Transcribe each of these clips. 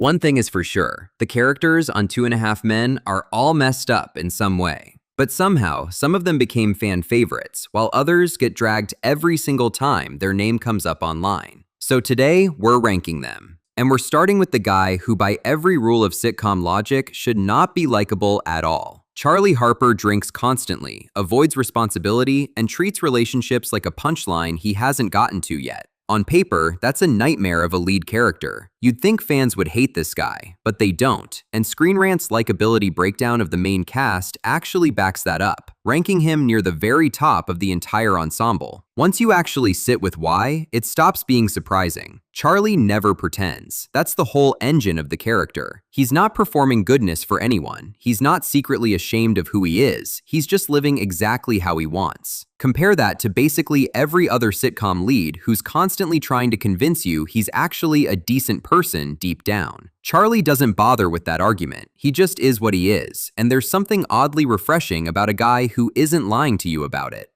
One thing is for sure, the characters on 2.5 Men are all messed up in some way. But somehow, some of them became fan favorites, while others get dragged every single time their name comes up online. So today, we're ranking them. And we're starting with the guy who by every rule of sitcom logic should not be likable at all. Charlie Harper drinks constantly, avoids responsibility, and treats relationships like a punchline he hasn't gotten to yet. On paper, that's a nightmare of a lead character. You'd think fans would hate this guy, but they don't, and Screen Rant's likability breakdown of the main cast actually backs that up, ranking him near the very top of the entire ensemble. Once you actually sit with why, it stops being surprising. Charlie never pretends. That's the whole engine of the character. He's not performing goodness for anyone. He's not secretly ashamed of who he is. He's just living exactly how he wants. Compare that to basically every other sitcom lead who's constantly trying to convince you he's actually a decent person deep down. Charlie doesn't bother with that argument. He just is what he is, and there's something oddly refreshing about a guy who isn't lying to you about it.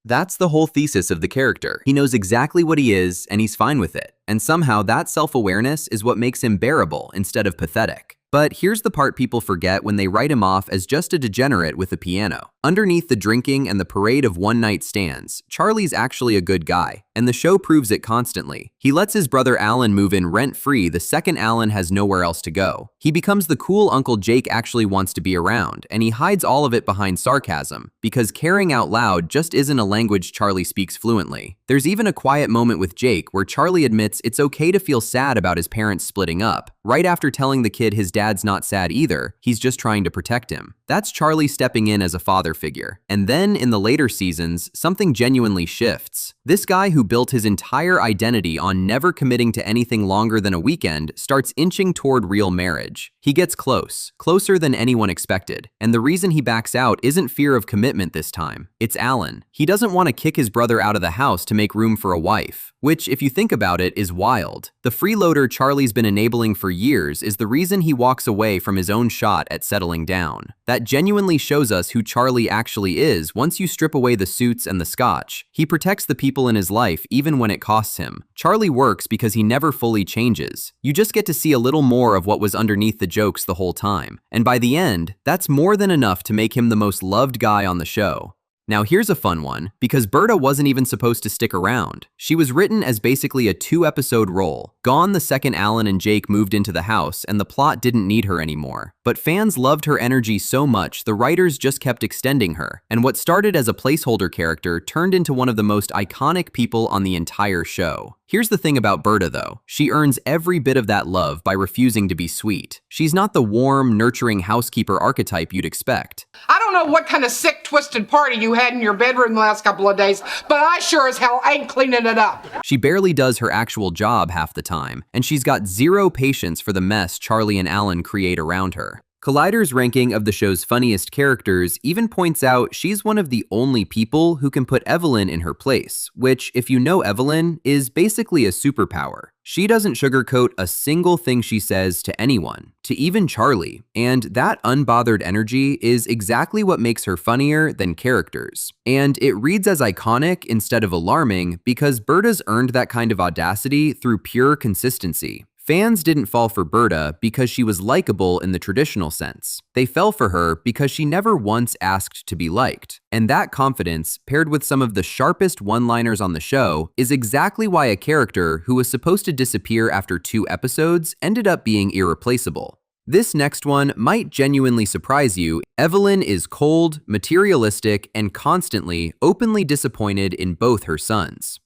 That's the whole thesis of the character. He knows exactly what he is, and he's fine with it. And somehow that self-awareness is what makes him bearable instead of pathetic. But here's the part people forget when they write him off as just a degenerate with a piano. Underneath the drinking and the parade of one-night stands, Charlie's actually a good guy, and the show proves it constantly. He lets his brother Alan move in rent-free the second Alan has nowhere else to go. He becomes the cool Uncle Jake actually wants to be around, and he hides all of it behind sarcasm, because caring out loud just isn't a language Charlie speaks fluently. There's even a quiet moment with Jake where Charlie admits it's okay to feel sad about his parents splitting up, right after telling the kid his dad's not sad either, he's just trying to protect him. That's Charlie stepping in as a father figure. And then in the later seasons, something genuinely shifts. This guy who built his entire identity on never committing to anything longer than a weekend starts inching toward real marriage. He gets closer than anyone expected. And the reason he backs out isn't fear of commitment this time. It's Alan. He doesn't want to kick his brother out of the house to make room for a wife, which, if you think about it, is wild. The freeloader Charlie's been enabling for years is the reason he walks away from his own shot at settling down. That genuinely shows us who Charlie actually is once you strip away the suits and the scotch. He protects the people in his life even when it costs him. Charlie works because he never fully changes. You just get to see a little more of what was underneath the jokes the whole time. And by the end, that's more than enough to make him the most loved guy on the show. Now here's a fun one, because Berta wasn't even supposed to stick around. She was written as basically a 2-episode role, gone the second Alan and Jake moved into the house and the plot didn't need her anymore. But fans loved her energy so much, the writers just kept extending her, and what started as a placeholder character turned into one of the most iconic people on the entire show. Here's the thing about Berta though, she earns every bit of that love by refusing to be sweet. She's not the warm, nurturing housekeeper archetype you'd expect. I don't know what kind of sick, twisted party you had in your bedroom the last couple of days, but I sure as hell ain't cleaning it up. She barely does her actual job half the time, and she's got zero patience for the mess Charlie and Alan create around her. Collider's ranking of the show's funniest characters even points out she's one of the only people who can put Evelyn in her place, which, if you know Evelyn, is basically a superpower. She doesn't sugarcoat a single thing she says to anyone, to even Charlie, and that unbothered energy is exactly what makes her funnier than characters. And it reads as iconic instead of alarming because Berta's earned that kind of audacity through pure consistency. Fans didn't fall for Berta because she was likable in the traditional sense. They fell for her because she never once asked to be liked. And that confidence, paired with some of the sharpest one-liners on the show, is exactly why a character who was supposed to disappear after 2 episodes ended up being irreplaceable. This next one might genuinely surprise you. Evelyn is cold, materialistic, and constantly, openly disappointed in both her sons.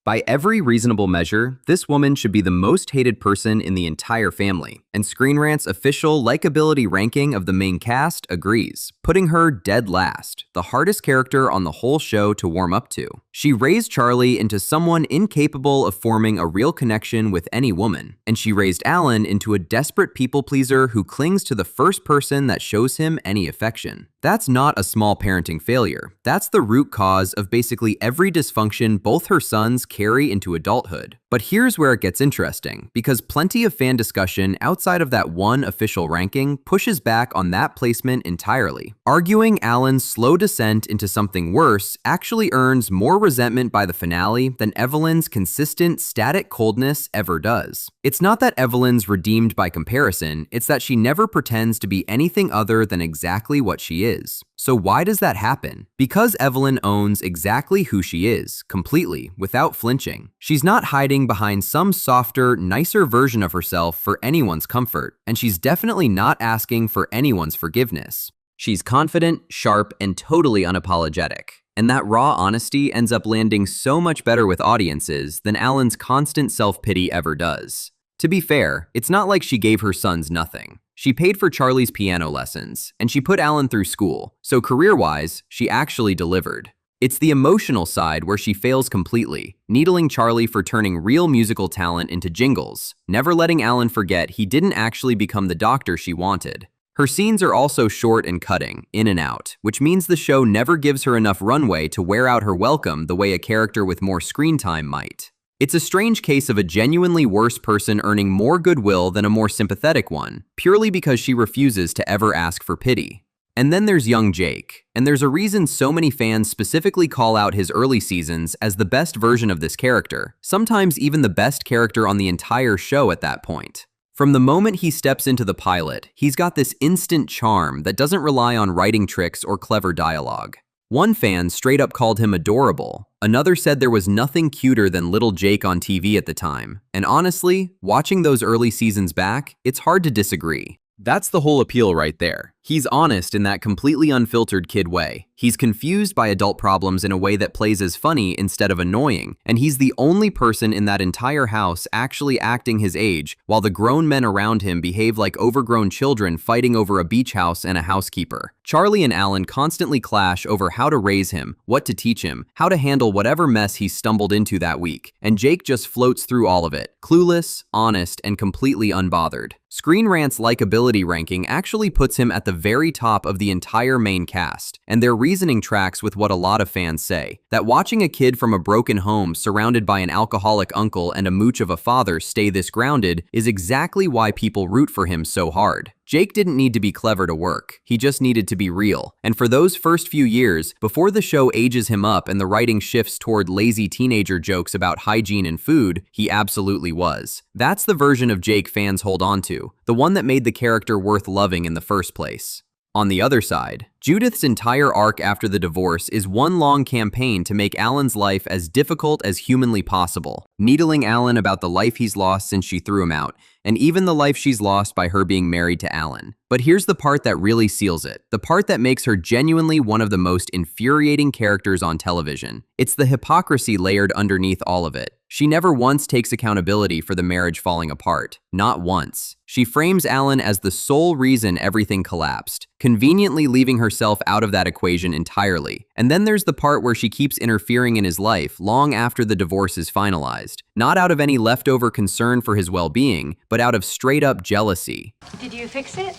By every reasonable measure, this woman should be the most hated person in the entire family, and Screen Rant's official likability ranking of the main cast agrees, putting her dead last, the hardest character on the whole show to warm up to. She raised Charlie into someone incapable of forming a real connection with any woman, and she raised Alan into a desperate people-pleaser who clings to the first person that shows him any affection. That's not a small parenting failure. That's the root cause of basically every dysfunction both her sons carry into adulthood. But here's where it gets interesting, because plenty of fan discussion outside of that one official ranking pushes back on that placement entirely, arguing Alan's slow descent into something worse actually earns more resentment by the finale than Evelyn's consistent static coldness ever does. It's not that Evelyn's redeemed by comparison, it's that she never pretends to be anything other than exactly what she is. So why does that happen? Because Evelyn owns exactly who she is, completely, without flinching. She's not hiding behind some softer, nicer version of herself for anyone's comfort, and she's definitely not asking for anyone's forgiveness. She's confident, sharp, and totally unapologetic. And that raw honesty ends up landing so much better with audiences than Alan's constant self-pity ever does. To be fair, it's not like she gave her sons nothing. She paid for Charlie's piano lessons, and she put Alan through school, so career-wise, she actually delivered. It's the emotional side where she fails completely, needling Charlie for turning real musical talent into jingles, never letting Alan forget he didn't actually become the doctor she wanted. Her scenes are also short and cutting, in and out, which means the show never gives her enough runway to wear out her welcome the way a character with more screen time might. It's a strange case of a genuinely worse person earning more goodwill than a more sympathetic one, purely because she refuses to ever ask for pity. And then there's young Jake, and there's a reason so many fans specifically call out his early seasons as the best version of this character, sometimes even the best character on the entire show at that point. From the moment he steps into the pilot, he's got this instant charm that doesn't rely on writing tricks or clever dialogue. One fan straight up called him adorable. Another said there was nothing cuter than little Jake on TV at the time. And honestly, watching those early seasons back, it's hard to disagree. That's the whole appeal right there. He's honest in that completely unfiltered kid way. He's confused by adult problems in a way that plays as funny instead of annoying, and he's the only person in that entire house actually acting his age, while the grown men around him behave like overgrown children fighting over a beach house and a housekeeper. Charlie and Alan constantly clash over how to raise him, what to teach him, how to handle whatever mess he's stumbled into that week, and Jake just floats through all of it, clueless, honest, and completely unbothered. Screen Rant's likability ranking actually puts him at the very top of the entire main cast, and their reasoning tracks with what a lot of fans say, that watching a kid from a broken home surrounded by an alcoholic uncle and a mooch of a father stay this grounded is exactly why people root for him so hard. Jake didn't need to be clever to work, he just needed to be real, and for those first few years, before the show ages him up and the writing shifts toward lazy teenager jokes about hygiene and food, he absolutely was. That's the version of Jake fans hold on to, the one that made the character worth loving in the first place. On the other side, Judith's entire arc after the divorce is one long campaign to make Alan's life as difficult as humanly possible, needling Alan about the life he's lost since she threw him out, and even the life she's lost by her being married to Alan. But here's the part that really seals it, the part that makes her genuinely one of the most infuriating characters on television. It's the hypocrisy layered underneath all of it. She never once takes accountability for the marriage falling apart. Not once. She frames Alan as the sole reason everything collapsed, conveniently leaving herself out of that equation entirely. And then there's the part where she keeps interfering in his life long after the divorce is finalized, not out of any leftover concern for his well-being, but out of straight-up jealousy. Did you fix it?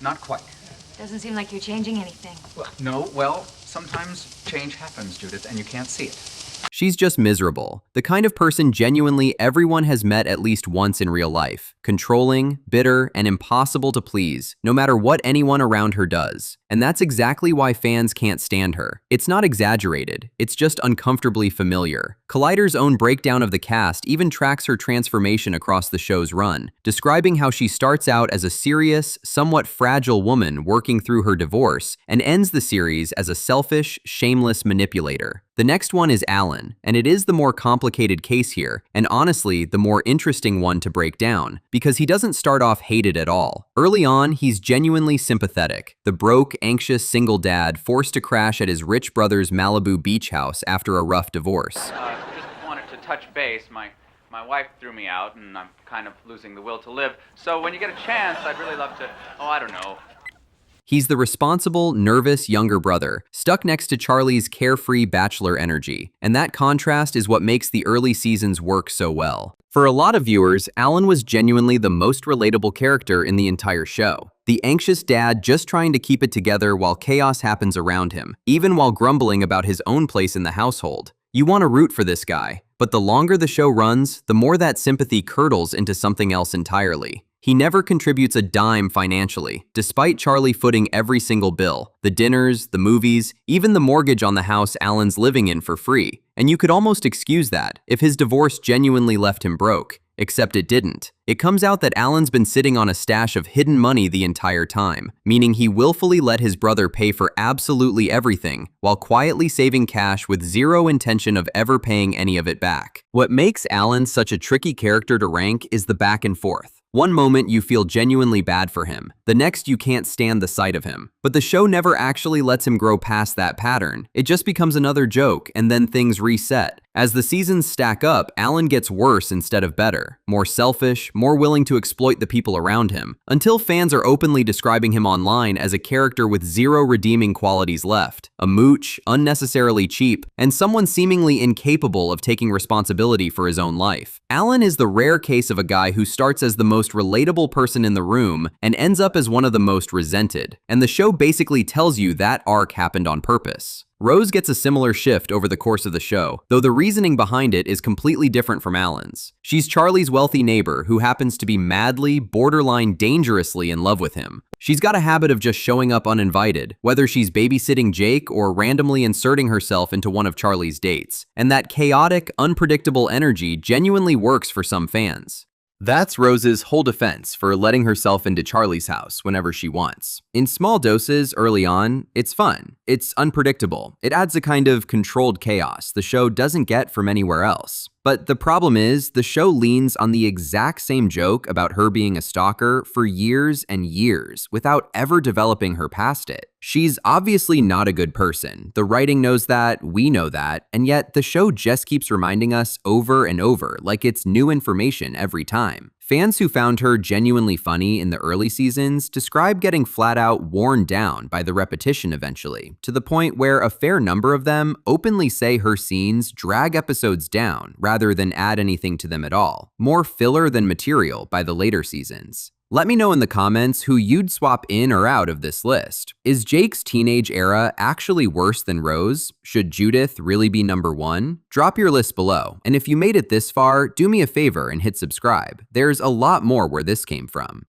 Not quite. Doesn't seem like you're changing anything. Well, sometimes change happens, Judith, and you can't see it. She's just miserable, the kind of person genuinely everyone has met at least once in real life. Controlling, bitter, and impossible to please, no matter what anyone around her does. And that's exactly why fans can't stand her. It's not exaggerated, it's just uncomfortably familiar. Collider's own breakdown of the cast even tracks her transformation across the show's run, describing how she starts out as a serious, somewhat fragile woman working through her divorce, and ends the series as a selfish, shameless manipulator. The next one is Alan, and it is the more complicated case here, and honestly, the more interesting one to break down, because he doesn't start off hated at all. Early on, he's genuinely sympathetic, the broke, anxious single dad forced to crash at his rich brother's Malibu beach house after a rough divorce. Just wanted to touch base. My wife threw me out, and I'm kind of losing the will to live. So when you get a chance, I'd really love to, I don't know. He's the responsible, nervous younger brother, stuck next to Charlie's carefree bachelor energy, and that contrast is what makes the early seasons work so well. For a lot of viewers, Alan was genuinely the most relatable character in the entire show. The anxious dad just trying to keep it together while chaos happens around him, even while grumbling about his own place in the household. You want to root for this guy, But the longer the show runs, the more that sympathy curdles into something else entirely. He never contributes a dime financially, despite Charlie footing every single bill, the dinners, the movies, even the mortgage on the house Alan's living in for free. And you could almost excuse that if his divorce genuinely left him broke. Except it didn't. It comes out that Alan's been sitting on a stash of hidden money the entire time, meaning he willfully let his brother pay for absolutely everything, while quietly saving cash with zero intention of ever paying any of it back. What makes Alan such a tricky character to rank is the back and forth. One moment you feel genuinely bad for him, the next you can't stand the sight of him. But the show never actually lets him grow past that pattern. It just becomes another joke, and then things reset. As the seasons stack up, Alan gets worse instead of better, more selfish, more willing to exploit the people around him, until fans are openly describing him online as a character with zero redeeming qualities left, a mooch, unnecessarily cheap, and someone seemingly incapable of taking responsibility for his own life. Alan is the rare case of a guy who starts as the most relatable person in the room and ends up as one of the most resented, and the show basically tells you that arc happened on purpose. Rose gets a similar shift over the course of the show, though the reasoning behind it is completely different from Alan's. She's Charlie's wealthy neighbor who happens to be madly, borderline dangerously in love with him. She's got a habit of just showing up uninvited, whether she's babysitting Jake or randomly inserting herself into one of Charlie's dates. And that chaotic, unpredictable energy genuinely works for some fans. That's Rose's whole defense for letting herself into Charlie's house whenever she wants. In small doses early on, it's fun. It's unpredictable. It adds a kind of controlled chaos the show doesn't get from anywhere else. But the problem is, the show leans on the exact same joke about her being a stalker for years and years without ever developing her past it. She's obviously not a good person. The writing knows that, we know that, and yet the show just keeps reminding us over and over like it's new information every time. Fans who found her genuinely funny in the early seasons describe getting flat out worn down by the repetition eventually, to the point where a fair number of them openly say her scenes drag episodes down rather than add anything to them at all, more filler than material by the later seasons. Let me know in the comments who you'd swap in or out of this list. Is Jake's teenage era actually worse than Rose? Should Judith really be number one? Drop your list below, and if you made it this far, do me a favor and hit subscribe. There's a lot more where this came from.